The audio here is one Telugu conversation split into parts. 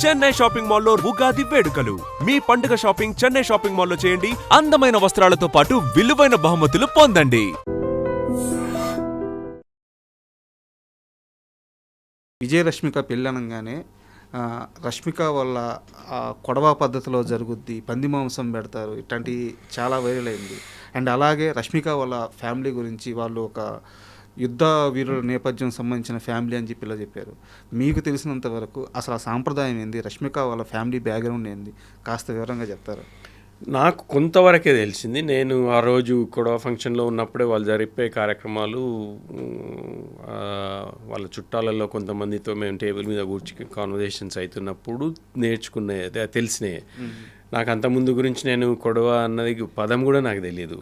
చెన్నై షాపింగ్ మాల్లో ఉగాది వేడుకలు. మీ పండుగ షాపింగ్ చెన్నై షాపింగ్ మాల్లో చేయండి. అందమైన వస్త్రాలతో పాటు విలువైన బహుమతులు పొందండి. విజయరశ్మిక పెళ్ళి అనగానే రష్మిక వల్ల కొడవ పద్ధతిలో జరుగుద్ది, పంది మాంసం పెడతారు, ఇట్లాంటి చాలా వైరల్ అయింది. అండ్ అలాగే రష్మిక వాళ్ళ ఫ్యామిలీ గురించి వాళ్ళు ఒక యుద్ధ వీరుల నేపథ్యం సంబంధించిన ఫ్యామిలీ అని చెప్పి ఇలా చెప్పారు. మీకు తెలిసినంత వరకు అసలు ఆ సాంప్రదాయం ఏంది, రష్మిక వాళ్ళ ఫ్యామిలీ బ్యాక్గ్రౌండ్ ఏంది, కాస్త వివరంగా చెప్తారు? నాకు కొంతవరకే తెలిసింది. నేను ఆ రోజు కొడవ ఫంక్షన్లో ఉన్నప్పుడే వాళ్ళు జరిపే కార్యక్రమాలు, వాళ్ళ చుట్టాలలో కొంతమందితో మేము టేబుల్ మీద కూర్చుని కాన్వర్జేషన్స్ అవుతున్నప్పుడు నేర్చుకున్నాయి, తెలిసినాయి. నాకు అంతకుముందు గురించి నేను కొడవ అన్నది పదం కూడా నాకు తెలియదు.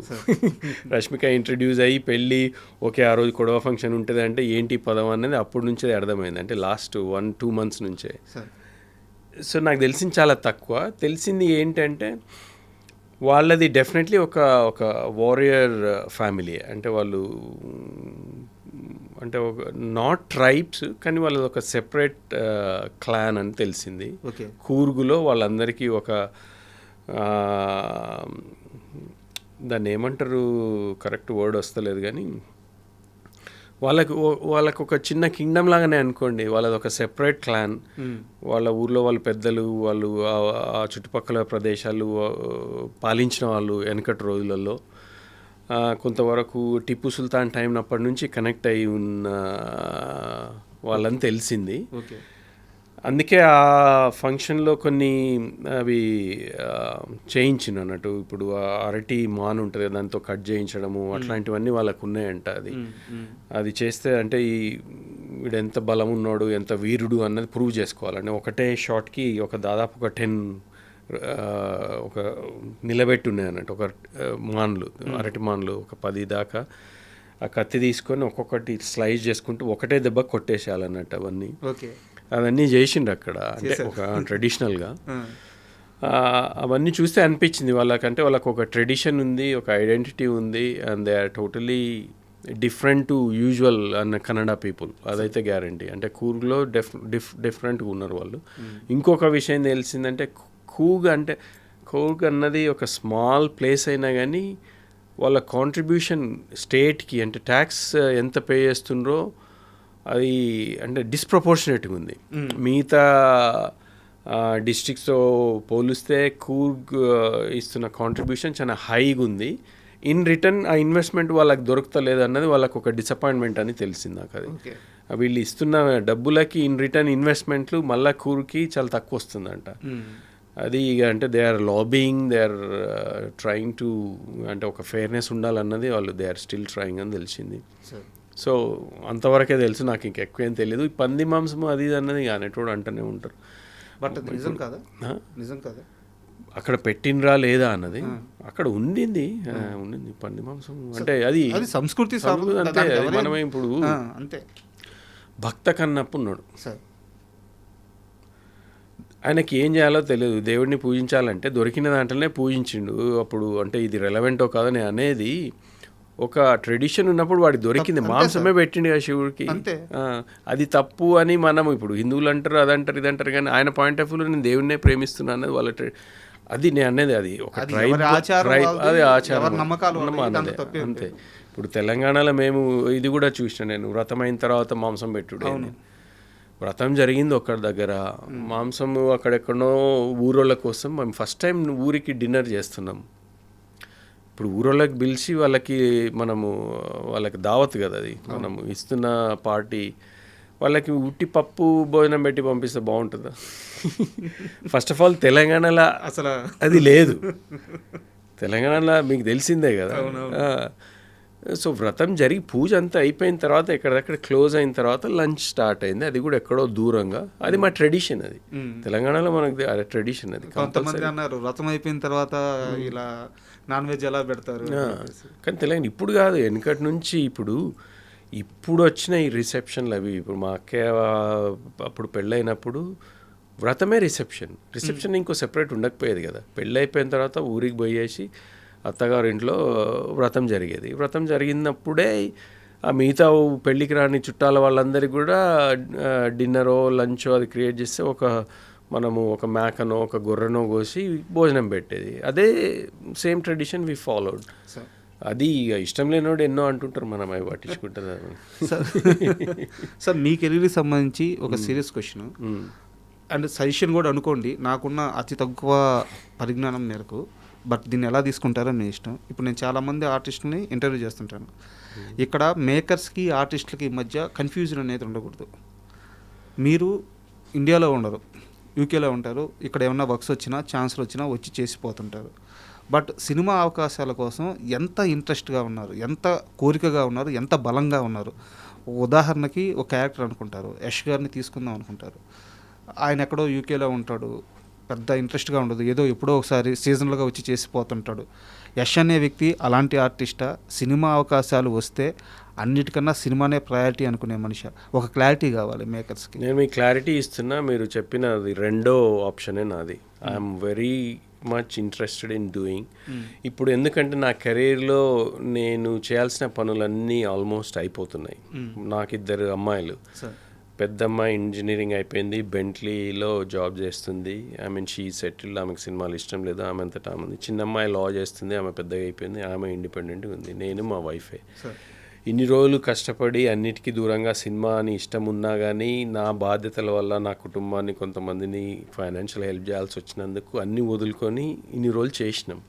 రష్మిక ఇంట్రడ్యూస్ అయ్యి పెళ్ళి ఓకే ఆ రోజు కొడవ ఫంక్షన్ ఉంటుంది అంటే ఏంటి పదం అనేది అప్పటి నుంచే అర్థమైంది, అంటే లాస్ట్ 1-2 months నుంచే. సో నాకు తెలిసింది చాలా తక్కువ. తెలిసింది ఏంటంటే వాళ్ళది డెఫినెట్లీ ఒక వారియర్ ఫ్యామిలీ. అంటే వాళ్ళు అంటే ఒక నాట్ ట్రైబ్స్, కానీ వాళ్ళది ఒక సెపరేట్ క్లాన్ అని తెలిసింది. కూర్గులో వాళ్ళందరికీ ఒక దాన్ని ఏమంటారు, కరెక్ట్ వర్డ్ వస్తలేదు, కానీ వాళ్ళకు ఒక చిన్న కింగ్డమ్ లాగానే అనుకోండి. వాళ్ళది ఒక సెపరేట్ క్లాన్. వాళ్ళ ఊర్లో వాళ్ళ పెద్దలు, వాళ్ళు ఆ చుట్టుపక్కల ప్రదేశాలు పాలించిన వాళ్ళు వెనకటి రోజులలో. కొంతవరకు టిప్పు సుల్తాన్ టైం అప్పటి నుంచి కనెక్ట్ అయి ఉన్న వాళ్ళని తెలిసింది. అందుకే ఆ ఫంక్షన్లో కొన్ని అవి చేయించిన అన్నట్టు. ఇప్పుడు అరటి మాన్ ఉంటుంది, దాంతో కట్ చేయించడము అట్లాంటివన్నీ వాళ్ళకు ఉన్నాయంట. అది చేస్తే అంటే వీడు ఎంత బలం ఉన్నాడు, ఎంత వీరుడు అన్నది ప్రూవ్ చేసుకోవాలంటే ఒకటే షాట్కి దాదాపు ఒక 10 ఒక నిలబెట్టి ఉన్నాయి అన్నట్టు. ఒక మాన్లు, అరటి మాన్లు ఒక 10 దాకా ఆ కత్తి తీసుకొని ఒక్కొక్కటి స్లైస్ చేసుకుంటూ ఒకటే దెబ్బ కొట్టేసేయాలన్నట్టు. అవన్నీ చేసిండ్రు అక్కడ, అంటే ఒక ట్రెడిషనల్గా. అవన్నీ చూస్తే అనిపించింది వాళ్ళకంటే వాళ్ళకు ఒక ట్రెడిషన్ ఉంది, ఒక ఐడెంటిటీ ఉంది, and they are totally different to usual అన్న కన్నడ పీపుల్. అదైతే గ్యారంటీ. అంటే కూర్గ్లో డిఫరెంట్గా ఉన్నారు వాళ్ళు. ఇంకొక విషయం తెలిసిందంటే కూర్గ్ అన్నది ఒక స్మాల్ ప్లేస్ అయినా కానీ వాళ్ళ కాంట్రిబ్యూషన్ స్టేట్కి, అంటే ట్యాక్స్ ఎంత పే చేస్తుండ్రో అది అంటే డిస్ప్రపోర్షనేట్గా ఉంది. మిగతా డిస్ట్రిక్ట్స్తో పోలిస్తే కూర్గ్ ఇస్తున్న కాంట్రిబ్యూషన్ చాలా హైగా ఉంది. ఇన్ రిటర్న్ ఆ ఇన్వెస్ట్మెంట్ వాళ్ళకి దొరుకుతలేదు అన్నది వాళ్ళకు ఒక డిసప్పాయింట్మెంట్ అని తెలిసింది నాకు. అది వీళ్ళు ఇస్తున్న డబ్బులకి ఇన్ రిటర్న్ ఇన్వెస్ట్మెంట్లు మళ్ళీ కూర్కి చాలా తక్కువ వస్తుందంట. అది ఇక అంటే they are lobbying, they are trying to, అంటే ఒక ఫెయిర్నెస్ ఉండాలన్నది వాళ్ళు దే ఆర్ స్టిల్ ట్రయింగ్ అని తెలిసింది. సో అంతవరకే తెలుసు, నాకు ఇంకెక్కువ ఏం తెలియదు. ఈ పంది మాంసం అది ఇది అన్నది అనేటోడు అంటూనే ఉంటారు. బట్ నిజం కాదా? నిజం కాదా అక్కడ పెట్టినరా లేదా అన్నది? అక్కడ ఉండింది పంది మాంసం. అంటే అది సంస్కృతి అంతే. మనమే ఇప్పుడు అంతే. భక్త కన్నప్ప ఉన్నాడు, ఆయనకి ఏం చేయాలో తెలియదు. దేవుడిని పూజించాలంటే దొరికిన దాంట్లోనే పూజించిండు. అప్పుడు అంటే ఇది రెలవెంటో కాదని అనేది ఒక ట్రెడిషన్ ఉన్నప్పుడు వాడికి దొరికింది, మాంసమే పెట్టిండు కదా శివుడికి. అది తప్పు అని మనం ఇప్పుడు హిందువులు అంటారు, అదంటారు, ఇదంటారు, కానీ ఆయన పాయింట్ ఆఫ్ వ్యూలో నేను దేవుడినే ప్రేమిస్తున్నాను అన్నది వాళ్ళ అది నేను అనేది. అది ఒక ట్రైబ్, అది ఆచారం అన్నది అంతే. ఇప్పుడు తెలంగాణలో మేము ఇది కూడా చూసిన, నేను వ్రతమైన తర్వాత మాంసం పెట్టుడే. వ్రతం జరిగింది ఒక్కడి దగ్గర, మాంసం అక్కడెక్కడో ఊరోళ్ళ కోసం మేము ఫస్ట్ టైం ఊరికి డిన్నర్ చేస్తున్నాం. ఇప్పుడు ఊరోళ్ళకి పిలిచి వాళ్ళకి దావత్ కదా అది, మనము ఇస్తున్న పార్టీ. వాళ్ళకి ఉట్టి పప్పు భోజనం పెట్టి పంపిస్తే బాగుంటుందా? ఫస్ట్ ఆఫ్ ఆల్ తెలంగాణలో అసలు అది లేదు. తెలంగాణలో మీకు తెలిసిందే కదా. సో వ్రతం జరిగి పూజ అంతా అయిపోయిన తర్వాత ఎక్కడెక్కడ క్లోజ్ అయిన తర్వాత లంచ్ స్టార్ట్ అయింది. అది కూడా ఎక్కడో దూరంగా. అది మా ట్రెడిషన్. అది తెలంగాణలో మనకు ట్రెడిషన్. అది కొంతమంది అన్నారు వ్రతం అయిపోయిన తర్వాత ఇలా నాన్ వెజ్ ఎలా పెడతారు, కానీ తెలంగాణ ఇప్పుడు కాదు, వెనకటి నుంచి. ఇప్పుడు వచ్చిన ఈ రిసెప్షన్లు అవి, ఇప్పుడు మా అక్కయ్య అప్పుడు పెళ్ళైనప్పుడు వ్రతమే రిసెప్షన్ ఇంకో సెపరేట్ ఉండకపోయేది కదా. పెళ్ళి అయిపోయిన తర్వాత ఊరికి పోయేసి అత్తగారి ఇంట్లో వ్రతం జరిగేది. వ్రతం జరిగినప్పుడే ఆ మిగతా పెళ్ళికి రాని చుట్టాల వాళ్ళందరికీ కూడా డిన్నరో లంచో అది క్రియేట్ చేస్తే మనము ఒక మేకనో ఒక గొర్రెనో కోసి భోజనం పెట్టేది. అదే సేమ్ ట్రెడిషన్ వి ఫాలోడ్. అది ఇష్టం లేనివాడు ఎన్నో అంటుంటారు, మనం అవి పట్టించుకుంటారు. సార్ మీ కెరీర్కి సంబంధించి ఒక సీరియస్ క్వశ్చన్ అండ్ సజెషన్ కూడా అనుకోండి, నాకున్న అతి తక్కువ పరిజ్ఞానం మేరకు, బట్ దీన్ని ఎలా తీసుకుంటారో మీ ఇష్టం. ఇప్పుడు నేను చాలామంది ఆర్టిస్టులని ఇంటర్వ్యూ చేస్తుంటాను. ఇక్కడ మేకర్స్కి ఆర్టిస్టులకి మధ్య కన్ఫ్యూజన్ అనేది ఉండకూడదు. మీరు ఇండియాలో ఉండరు, యూకేలో ఉంటారు, ఇక్కడ ఏమన్నా వర్క్స్ వచ్చినా ఛాన్స్లు వచ్చినా వచ్చి చేసిపోతుంటారు. బట్ సినిమా అవకాశాల కోసం ఎంత ఇంట్రెస్ట్గా ఉన్నారు, ఎంత కోరికగా ఉన్నారు, ఎంత బలంగా ఉన్నారు. ఉదాహరణకి ఒక క్యారెక్టర్ అనుకుంటారు, యష్ గారిని తీసుకుందాం అనుకుంటారు. ఆయన ఎక్కడో యూకేలో ఉంటాడు, పెద్ద ఇంట్రెస్ట్గా ఉండదు, ఏదో ఎప్పుడో ఒకసారి సీజనల్గా వచ్చి చేసిపోతుంటాడు. యష్ అనే వ్యక్తి అలాంటి ఆర్టిస్టా? సినిమా అవకాశాలు వస్తే అన్నిటికన్నా సినిమానే ప్రయారిటీ అనుకునే మనిషి? ఒక క్లారిటీ కావాలి మేకర్స్కి. నేను మీకు క్లారిటీ ఇస్తున్నా, మీరు చెప్పినది రెండో ఆప్షనే నాది. I'm very much interested in doing. ఇప్పుడు ఎందుకంటే నా కెరీర్లో నేను చేయాల్సిన పనులన్నీ ఆల్మోస్ట్ అయిపోతున్నాయి. నాకు 2 అమ్మాయిలు. పెద్ద అమ్మాయి ఇంజనీరింగ్ అయిపోయింది, బెంట్లీలో జాబ్ చేస్తుంది. ఐ మీన్ షీ సెటిల్డ్, ఆమెకు సినిమాలు ఇష్టం లేదు, ఆమె అంతటా ఆమె ఉంది. చిన్న అమ్మాయి లా చేస్తుంది, ఆమె పెద్దగా అయిపోయింది, ఆమె ఇండిపెండెంట్గా ఉంది. నేను మా వైఫే. ఇన్ని రోజులు కష్టపడి అన్నిటికీ దూరంగా సినిమా అని ఇష్టం ఉన్నా కానీ నా బాధ్యతల వల్ల నా కుటుంబాన్ని, కొంతమందిని ఫైనాన్షియల్ హెల్ప్ చేయాల్సి వచ్చినందుకు అన్నీ వదులుకొని ఇన్ని రోజులు చేసినాం.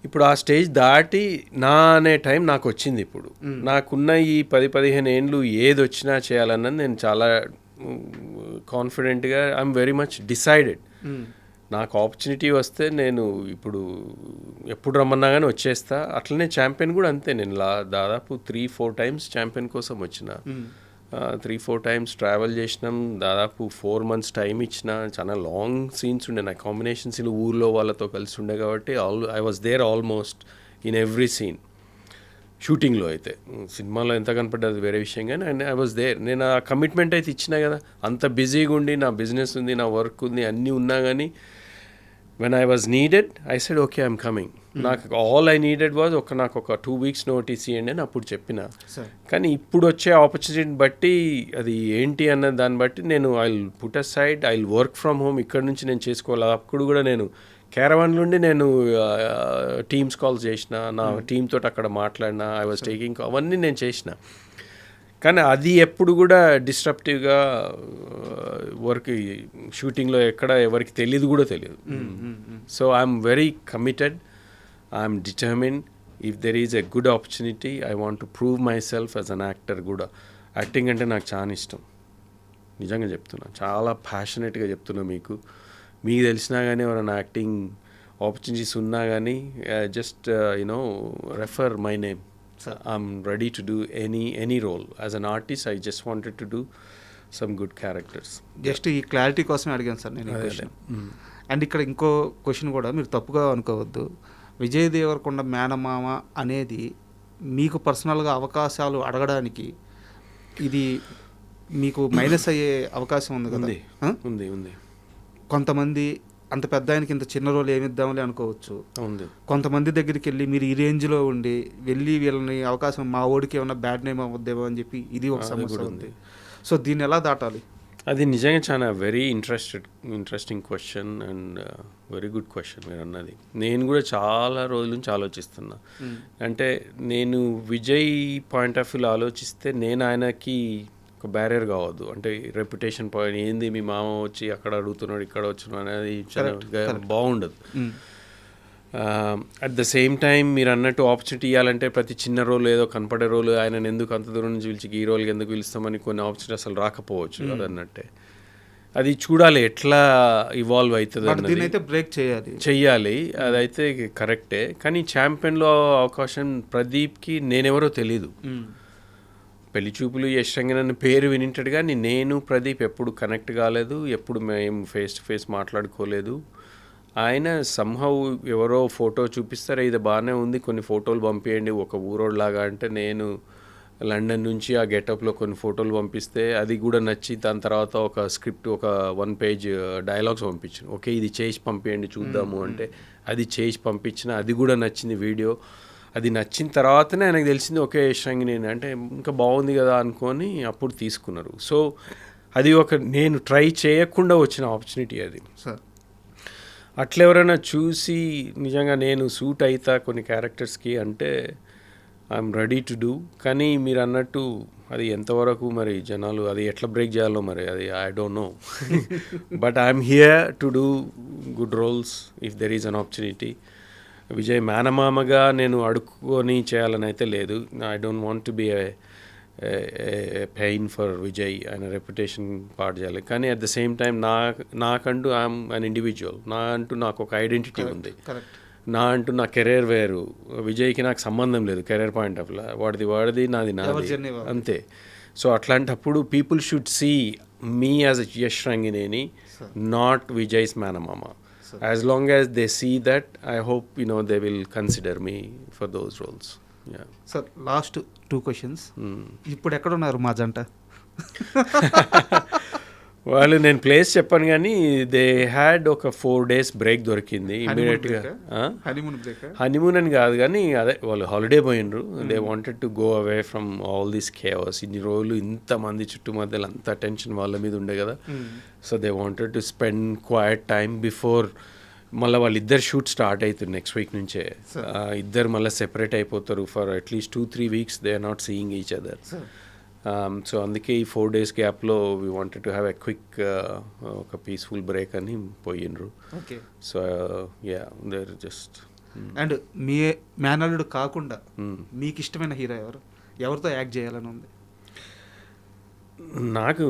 ఇప్పుడు ఆ స్టేజ్ దాటి నా అనే టైం నాకు వచ్చింది. ఇప్పుడు నాకున్న ఈ 10-15 ఏండ్లు ఏది వచ్చినా చేయాలన్నది నేను చాలా కాన్ఫిడెంట్గా, ఐఎమ్ వెరీ మచ్ డిసైడెడ్. నాకు ఆపర్చునిటీ వస్తే నేను ఇప్పుడు ఎప్పుడు రమ్మన్నా కానీ వచ్చేస్తా. అట్లనే ఛాంపియన్ కూడా అంతే. నేను దాదాపు 3-4 టైమ్స్ ఛాంపియన్ కోసం వచ్చిన, 3-4 టైమ్స్ ట్రావెల్ చేసినాం, దాదాపు 4 months టైం ఇచ్చిన. చాలా లాంగ్ సీన్స్ ఉండే, నా కాంబినేషన్ సీన్లు ఊర్లో వాళ్ళతో కలిసి ఉండే కాబట్టి I was there almost in every scene. షూటింగ్లో అయితే, సినిమాలో ఎంత కనపడ్డది వేరే విషయం, కానీ అండ్ ఐ వాజ్ దేర్. నేను ఆ కమిట్మెంట్ అయితే ఇచ్చినా కదా. అంత బిజీగా ఉండి, నా బిజినెస్ ఉంది, నా వర్క్ ఉంది, అన్నీ ఉన్నా కానీ when I was needed I said okay I'm coming. నాకు ఆల్ ఐ నీడెడ్ వాజ్ నాకు ఒక 2 weeks నోటీస్ ఇవ్వండి అని అప్పుడు చెప్పిన. కానీ ఇప్పుడు వచ్చే ఆపర్చునిటీని బట్టి అది ఏంటి అన్న దాన్ని బట్టి నేను I will put a side, I will work from home. ఇక్కడ నుంచి నేను చేసుకోవాలి. అప్పుడు కూడా నేను క్యారవాన్ నుండి నేను టీమ్స్ కాల్స్ చేసిన, నా టీమ్ తోటి అక్కడ మాట్లాడినా, ఐ వాజ్ టేకింగ్, అవన్నీ నేను చేసిన. కానీ అది ఎప్పుడు కూడా డిస్ట్రప్టివ్గా వర్క్, షూటింగ్లో ఎక్కడ ఎవరికి తెలియదు కూడా తెలియదు. So I'm very committed, I'm determined. If there is a good opportunity I want to prove my self as an actor కూడా. యాక్టింగ్ అంటే నాకు చాలా ఇష్టం, నిజంగా చెప్తున్నా, చాలా ప్యాషనెట్గా చెప్తున్నా. మీకు తెలిసినా కానీ ఎవరైనా యాక్టింగ్ ఆపర్చునిటీస్ ఉన్నా కానీ just you know refer my name. I'm ready to do any role. As an artist, I just wanted to do some good characters. Just ఈ క్లారిటీ కోసమే అడిగాను సార్ నేను ఈ క్వశ్చన్. అండ్ ఇక్కడ ఇంకో క్వశ్చన్ కూడా మీరు తప్పుగా అనుకోవద్దు. విజయ్ దేవరకొండ మేనమామ అనేది మీకు పర్సనల్గా అవకాశాలు అడగడానికి ఇది మీకు మైనస్ అయ్యే అవకాశం ఉంది కదా? ఉంది. కొంతమంది అంత పెద్ద ఆయనకి ఇంత చిన్న రోల్ ఏమిద్దామని అనుకోవచ్చు. కొంతమంది దగ్గరికి వెళ్ళి మీరు ఈ రేంజ్లో ఉండి వెళ్ళి వీళ్ళని అవకాశం, మా ఓడికి ఏమన్నా బ్యాడ్ నేమ్ అవ్వద్దేమో అని చెప్పి ఇది ఒక సమస్య ఉంది. సో దీన్ని ఎలా దాటాలి? అది నిజంగా చాలా very interesting question and very good question మీరు అన్నది. నేను కూడా చాలా రోజుల నుంచి ఆలోచిస్తున్నా. అంటే నేను విజయ్ పాయింట్ ఆఫ్ వ్యూలో ఆలోచిస్తే నేను ఆయనకి ఒక బ్యారియర్ కావద్దు. అంటే రెప్యుటేషన్ పాయింట్ ఏంది, మీ మామ వచ్చి అక్కడ అడుగుతున్నాడు, ఇక్కడ వచ్చినాడు అనేది చాలా బాగుండదు. అట్ ద సేమ్ టైం మీరు అన్నట్టు ఆపర్చునిటీ ఇవ్వాలంటే ప్రతి చిన్న రోల్, ఏదో కనపడే రోల్, ఆయన ఎందుకు అంత దూరం నుంచి పిలిచి ఈ రోల్కి ఎందుకు పిలుస్తామని కొన్ని ఆపర్చునిటీ అసలు రాకపోవచ్చు. అదన్నట్టే అది చూడాలి ఎట్లా ఇవాల్వ్ అవుతుంది అన్నది, బ్రేక్ చెయ్యాలి. అదైతే కరెక్టే. కానీ ఛాంపియన్లో అవకాశం ప్రదీప్కి నేనెవరో తెలీదు. పెళ్లి చూపులు యష్ రంగన్ పేరు వినింటాడు కానీ నేను ప్రదీప్ ఎప్పుడు కనెక్ట్ కాలేదు, ఎప్పుడు మేము ఫేస్ టు ఫేస్ మాట్లాడుకోలేదు. ఆయన సంహౌ ఎవరో ఫోటో చూపిస్తారు, ఇది బాగానే ఉంది, కొన్ని ఫోటోలు పంపించండి ఒక ఊరోడ్లాగా అంటే, నేను లండన్ నుంచి ఆ గెటప్లో కొన్ని ఫోటోలు పంపిస్తే అది కూడా నచ్చి దాని తర్వాత ఒక స్క్రిప్ట్, ఒక 1 page డైలాగ్స్ పంపించాను. ఓకే ఇది చేసి పంపించండి చూద్దాము అంటే అది చేసి పంపించిన, అది కూడా నచ్చింది వీడియో. అది నచ్చిన తర్వాతనే ఆయనకు తెలిసింది ఓకే యష్ రంగినేని అంటే ఇంకా బాగుంది కదా అనుకొని అప్పుడు తీసుకున్నారు. సో అది ఒక నేను ట్రై చేయకుండా వచ్చిన ఆపర్చునిటీ అది. సార్ అట్లా ఎవరైనా చూసి నిజంగా నేను సూట్ అవుతా కొన్ని క్యారెక్టర్స్కి అంటే ఐఎమ్ రెడీ టు డూ. కానీ మీరు అన్నట్టు అది ఎంతవరకు మరి జనాలు అది ఎట్లా బ్రేక్ చేయాలో మరి అది I don't know. But I'm here to do good roles if there is an opportunity. Vijay మేనమామగా నేను అడుక్కొని చేయాలని అయితే లేదు. I don't want to be pain for Vijay ఆయన రెప్యుటేషన్ పాడు చేయాలి. కానీ అట్ ద సేమ్ టైం నాకంటూ ఐఎమ్ అన్ ఇండివిజువల్. నాకు ఒక ఐడెంటిటీ ఉంది. నా కెరీర్ వేరు, విజయ్కి నాకు సంబంధం లేదు కెరీర్ పాయింట్ ఆఫ్ వ్యూ. వాడిది నాది అంతే. సో అట్లాంటప్పుడు people should see me as a Yash Rangineni, not Vijay's మేనమామ. As long as they see that, I hope they will consider me for those roles. Sir last 2 questions. ఇప్పుడు ఎక్కడున్నారు మా జంట? వాళ్ళు నేను ప్లేస్ చెప్పాను కానీ దే హ్యాడ్ ఒక 4 days బ్రేక్ దొరికింది ఇమీడియట్గా. హనీమూన్ అని కాదు కానీ అదే వాళ్ళు హాలిడే పోయినరు. They wanted to go away from all this chaos. ఇన్ని రోజులు ఇంతమంది చుట్టుమధ్యలో అంత టెన్షన్ వాళ్ళ మీద ఉండే కదా. So they wanted to spend quiet time before మళ్ళీ వాళ్ళిద్దరు షూట్ స్టార్ట్ అవుతుంది నెక్స్ట్ వీక్ నుంచే. ఇద్దరు మళ్ళీ సెపరేట్ అయిపోతారు for at least 2-3 weeks. They are not seeing each other. So అందుకే ఈ 4 days గ్యాప్లో we wanted to have a quick ఒక పీస్ఫుల్ బ్రేక్ అని పోయినరు. So yeah there just. And మీ మేనల్లుడు కాకుండా మీకు ఇష్టమైన హీరో ఎవరితో యాక్ట్ చేయాలని ఉంది? నాకు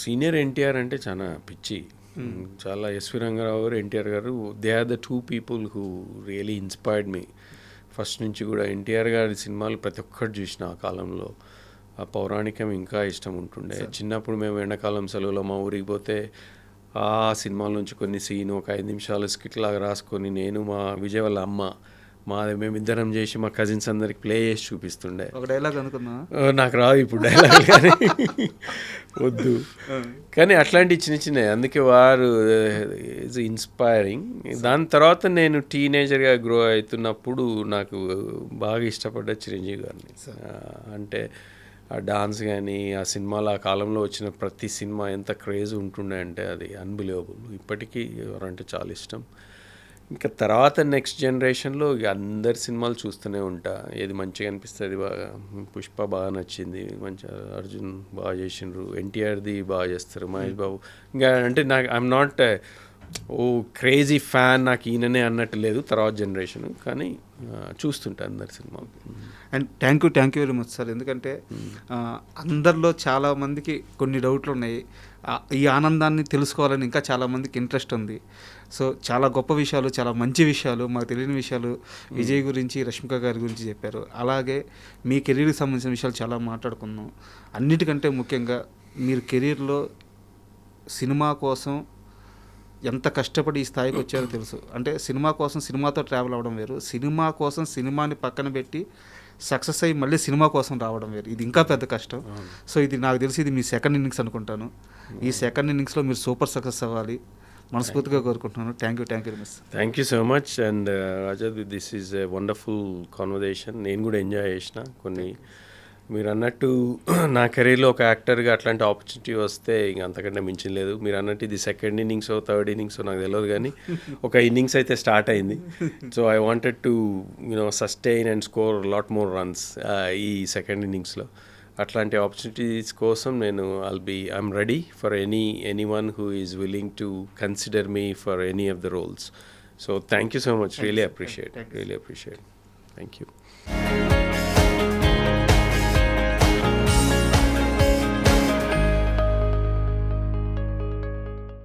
సీనియర్ ఎన్టీఆర్ అంటే చాలా పిచ్చి. చాలా ఎస్వి రంగారావు గారు, ఎన్టీఆర్ గారు, they are the 2 people who really inspired me. First నుంచి కూడా ఎన్టీఆర్ గారి సినిమాలు ప్రతి ఒక్కటి చూసిన ఆ కాలంలో. ఆ పౌరాణికం ఇంకా ఇష్టం ఉంటుండే. చిన్నప్పుడు మేము ఎండాకాలం సెలవులో మా ఊరికి పోతే ఆ సినిమాల నుంచి కొన్ని సీన్ ఒక 5 నిమిషాలు స్కిట్ లాగా రాసుకొని నేను మా విజయ్ వాళ్ళ అమ్మ మేమిద్దరం చేసి మా కజిన్స్ అందరికి ప్లే చేసి చూపిస్తుండే. ఒక డైలాగ్ అనుకున్నా, నాకు రాదు ఇప్పుడు డైలాగ్ కానీ వద్దు. కానీ అట్లాంటి చిన్న అందుకే వారు ఈజ్ ఇన్స్పైరింగ్. దాని తర్వాత నేను టీనేజర్గా గ్రో అవుతున్నప్పుడు నాకు బాగా ఇష్టపడ్డ చిరంజీవి గారిని. అంటే ఆ డాన్స్ కానీ ఆ సినిమాలో ఆ కాలంలో వచ్చిన ప్రతి సినిమా ఎంత క్రేజ్ ఉంటుండే అంటే అది అన్బిలీవబుల్. ఇప్పటికీ ఎవరంటే చాలా ఇష్టం. ఇంకా తర్వాత నెక్స్ట్ జనరేషన్లో అందరి సినిమాలు చూస్తూనే ఉంటా. ఏది మంచిగా అనిపిస్తుంది బాగా. పుష్ప బాగా నచ్చింది, మంచి అర్జున్ బాగా చేసిండ్రు, ఎన్టీఆర్ది బాగా చేస్తారు, మహేష్ బాబు. ఇంకా అంటే నాకు ఐఎమ్ నాట్ క్రేజీ ఫ్యాన్, నాకు ఈయననే అన్నట్టు లేదు తర్వాత జనరేషన్. కానీ చూస్తుంటా అందరి సినిమాలు. And thank you very much sir. ఎందుకంటే అందరిలో చాలామందికి కొన్ని డౌట్లు ఉన్నాయి. ఈ ఆనందాన్ని తెలుసుకోవాలని ఇంకా చాలామందికి ఇంట్రెస్ట్ ఉంది. సో చాలా గొప్ప విషయాలు, చాలా మంచి విషయాలు, మాకు తెలియని విషయాలు విజయ్ గురించి, రష్మిక గారి గురించి చెప్పారు. అలాగే మీ కెరీర్కి సంబంధించిన విషయాలు చాలా మాట్లాడుకున్నాం. అన్నిటికంటే ముఖ్యంగా మీరు కెరీర్లో సినిమా కోసం ఎంత కష్టపడి ఈ స్థాయికి వచ్చారో తెలుసు. అంటే సినిమా కోసం సినిమాతో ట్రావెల్ అవ్వడం వేరు, సినిమా కోసం సినిమాని పక్కన పెట్టి సక్సెస్ అయ్యి మళ్ళీ సినిమా కోసం రావడం వేరు. ఇది ఇంకా పెద్ద కష్టం. సో ఇది నాకు తెలిసి ఇది మీ సెకండ్ ఇన్నింగ్స్ అనుకుంటాను. ఈ సెకండ్ ఇన్నింగ్స్లో మీరు సూపర్ సక్సెస్ అవ్వాలి మనస్ఫూర్తిగా కోరుకుంటున్నాను. Thank you very much. Thank you so much. And Rajat, this is a wonderful conversation. నేను కూడా ఎంజాయ్ చేసిన కొన్ని. మీరు అన్నట్టు నా కెరీర్లో ఒక యాక్టర్గా అట్లాంటి ఆపర్చునిటీ వస్తే ఇంక అంతకంటే మించిన లేదు. మీరు అన్నట్టు ఇది సెకండ్ ఇన్నింగ్సో థర్డ్ ఇన్నింగ్సో నాకు తెలియదు, కానీ ఒక ఇన్నింగ్స్ అయితే స్టార్ట్ అయింది. So I wanted to sustain and score lot more runs ఈ సెకండ్ ఇన్నింగ్స్లో. అట్లాంటి ఆపర్చునిటీస్ కోసం I'm ready for anyone who is willing to consider me for any of the roles. So thank you so much. Really appreciate. Thank you.